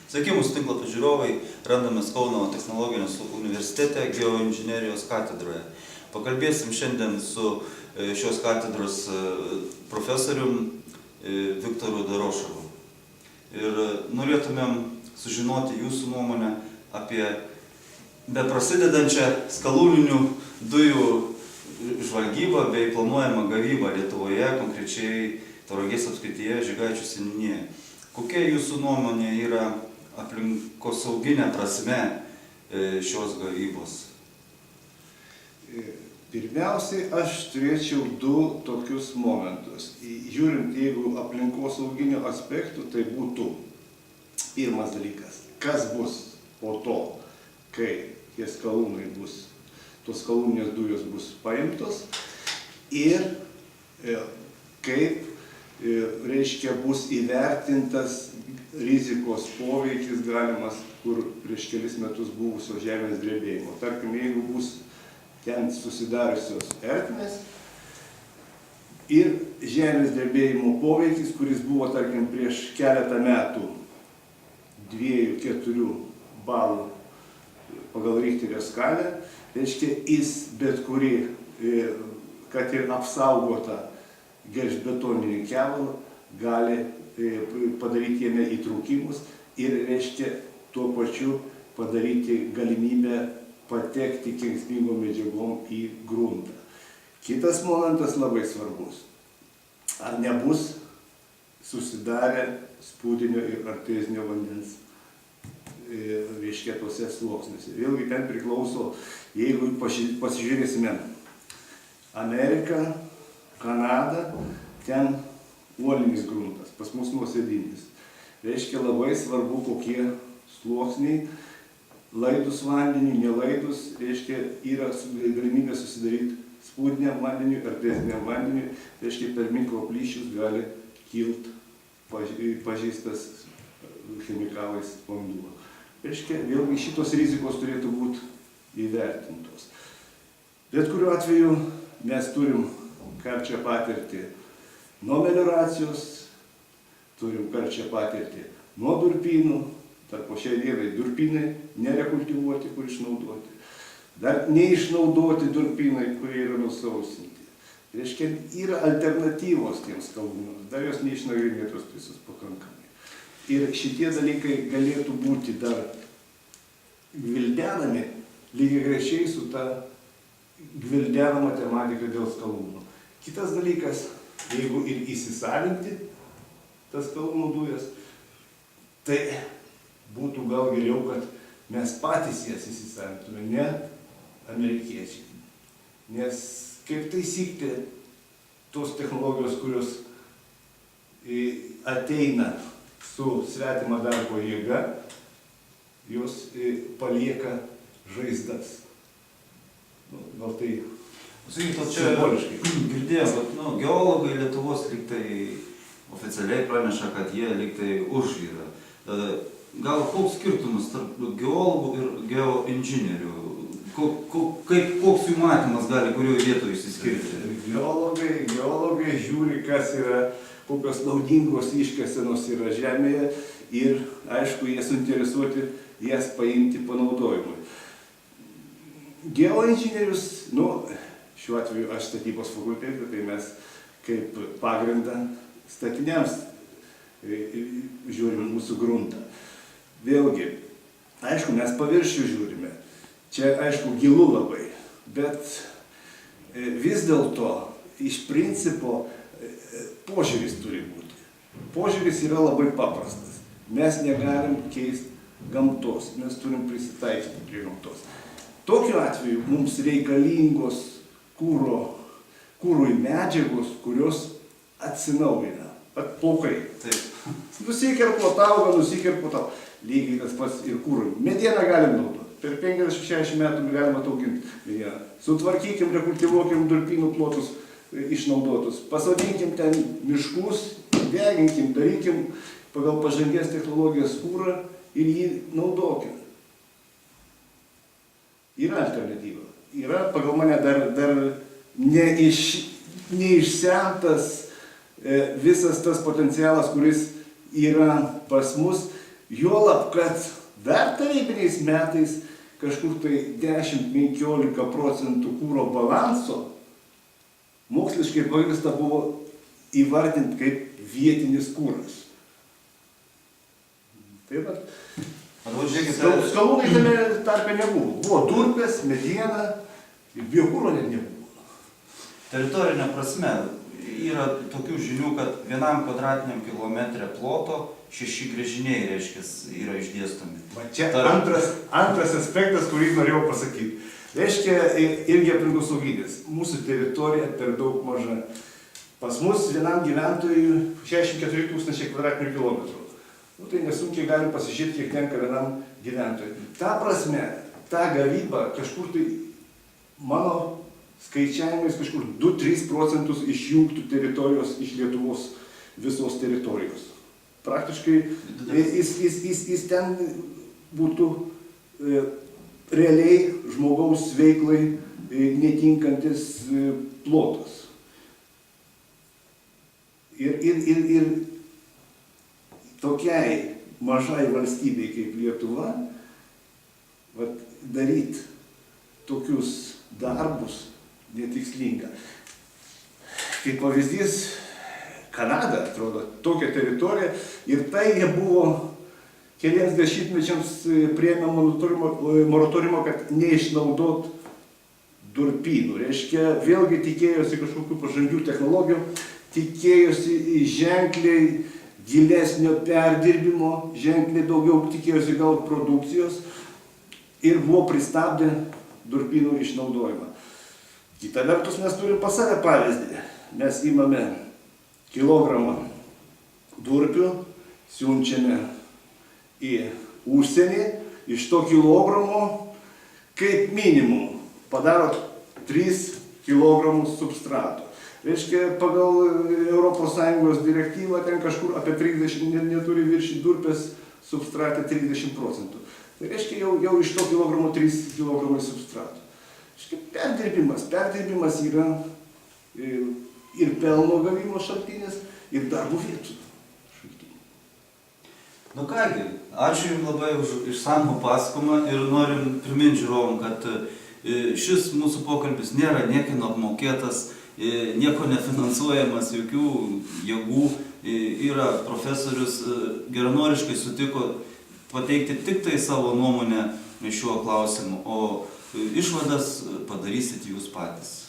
Sveiki, mūsų tinklapio žiūrovai, randamės Kauno technologijos universitete geoinžinerijos katedroje. Pakalbėsim šiandien su šios katedros profesorium Viktoru Dorošovu. Ir norėtumėm sužinoti jūsų nuomonę apie beprasidedančią skalūninių dujų žvalgybą bei planuojamą gavybą Lietuvoje, konkrečiai Tauragės apskrityje, Žygaičių seniūnijoje. Kokia jūsų nuomonė yra aplinkosauginė prasme šios gavybos? Pirmiausiai, aš turėčiau du tokius momentus. Žiūrint, jeigu aplinkosauginių aspektų, tai būtų pirmas dalykas, kas bus po to, kai tie skalūnai bus, tos skalūninės dujos bus paimtos ir kaip, reiškia, bus įvertintas rizikos poveikis galimas, kur prieš kelis metus buvusio žemės drebėjimo. Tarkim, jeigu bus ten susidariusios ertmės ir žemės drebėjimo poveikis, kuris buvo, tarkim, prieš keletą metų 2-4 balų pagal Richterio skalę, reiškia, jis bet kurį, kad ir apsaugotą gelžbetoninį kevalą, gali padaryti jame įtrūkimus ir, reiškia, tuo pačiu padaryti galimybę patekti kenksmingom medžiagom į gruntą. Kitas momentas labai svarbus. Ar nebus susidarę spūdinio ir artezinio vandens, reiškia, tose sluoksniuose. Vėlgi ten priklauso, jeigu pasižiūrėsime Ameriką, Kanadą, ten uolinis gruntas, pas mus nuosėdinis. Reiškia, labai svarbu, kokie sluoksniai, laidus vandeniui, nelaidus, reiškia, yra galimybė susidaryti spūdiniam vandeniui, arteziniam vandeniui, reiškia, per mikroplyšius gali kilti pažeistas chemikalais vanduo. Reiškia, vėlgi šitos rizikos turėtų būti įvertintos. Bet kuriuo atveju mes turim karčią patirtį nuo melioracijos, turim karčią patirtį nuo durpynų, tarp po šiai dienai durpynai nerekultivuoti, kur išnaudoti. Dar neišnaudoti durpynai, kurie yra nusausinti. Reiškia, yra alternatyvos tiems skalūnams, dar jos neišnagrinėtos visos pakankamai. Ir šitie dalykai galėtų būti dar gvildenami lygiagrečiai su ta gvildenama tematika dėl skalūnų. Kitas dalykas, jeigu ir įsisavinti tas skalūnų dujas, tai būtų gal geriau, kad mes patys jas įsisavintume, ne amerikiečiai. Nes kaip taisyklė, tos technologijos, kurios ateina su svetima darbo jėga, jos palieka žaizdas. Gal tai simboliškai. Girdėjau, kad geologai Lietuvos lygtai oficialiai praneša, kad jie lygtai už yra. Gal koks skirtumas tarp geologų ir geoinžinierių? Koks jų matymas gali kurioje vietoje išsiskirti? Geologai žiūri, kas yra, kokios naudingos iškasenos yra žemėje ir, aišku, jie suinteresuoti jas paimti panaudojimui. Geoinžinierius, šiuo atveju aš statybos fakultete, tai mes kaip pagrindą statiniams žiūrime mūsų gruntą. Vėlgi, aišku, mes paviršių žiūrime. Čia, aišku, gilu labai, bet vis dėlto iš principo požiūris turi būti. Požiūris yra labai paprastas. Mes negalim keisti gamtos, mes turim prisitaikyti prie gamtos. Tokiu atveju mums reikalingos kūrui medžiagos, kurios atsinaujina. Plaukai. Nusikerpot auga, lygiai tas pats ir kūrui. Medieną galim naudoti. Per 50-60 metų galima taukinti medieną. Sutvarkykim, rekultivuokim durpynų plotus išnaudotus. Pasodinkim ten miškus, deginkim, darykim pagal pažangės technologijas kūrą ir jį naudokim. Yra alternatyva. Yra pagal mane dar neišsemtas visas tas potencialas, kuris yra pas mus Juolab, kad dar tarybiniais metais kažkur tai 10–15% kūro balanso moksliškai pagrįsta buvo įvardinti kaip vietinis kūras. Taip pat. Skalūnai tame tarpe nebuvo. Buvo durpės, mediena ir biokūro net nebuvo. Teritorinė prasme yra tokių žinių, kad 1 kvadratiniam kilometre ploto 6 gręžiniai, reiškia, yra išdėstomi. Čia antras aspektas, kurį norėjau pasakyti. Reiškia, irgi aplinkosauginis. Mūsų teritorija per daug maža. Pas mus vienam gyventojui 64 000 kvadratinių kilometrų. Tai nesunkiai galim pasižiūrėti, kiek tenka vienam gyventojui. Ta prasme, ta gavyba kažkur tai, mano skaičiavimais, kažkur 2–3% išjungtų teritorijos iš Lietuvos visos teritorijos. Praktiškai jis ten būtų realiai žmogaus veiklai netinkantis plotas. Ir tokiai mažai valstybei kaip Lietuva daryti tokius darbus netikslinga. Kaip pavyzdys, Kanada, atrodo, tokia teritorija ir tai jie buvo keliems dešimtmečiams priėmė moratoriumą, kad neišnaudot durpynų. Reiškia, vėlgi tikėjosi kažkokių pažangių technologijų, tikėjosi ženkliai gilesnio perdirbimo, ženkliai daugiau tikėjosi gal produkcijos ir buvo pristabdę durpynų išnaudojimą. Kita vertus mes turim pas save pavyzdį. Mes imame kilogramą durpių, siunčiame į užsienį, iš to kilogramo kaip minimum padaro 3 kilogramus substrato. Reiškia, pagal ES direktyvą ten kažkur apie 30, neturi viršyti durpės substratą 30%. Tai reiškia, jau iš to kilogramo 3 kilogramai substrato. Reiškia, perdirbimas yra ir pelno gavimo šaltinis, ir darbo vietų šaltinis. Nu kągi, ačiū Jums labai už išsamų pasakojimą ir norim priminti žiūrovom, kad šis mūsų pokalbis nėra niekieno apmokėtas, nieko nefinansuojamas, jokių jėgų. Yra profesorius geranoriškai sutiko pateikti tik tai savo nuomonę šiuo klausimu, o išvadas padarysit Jūs patys.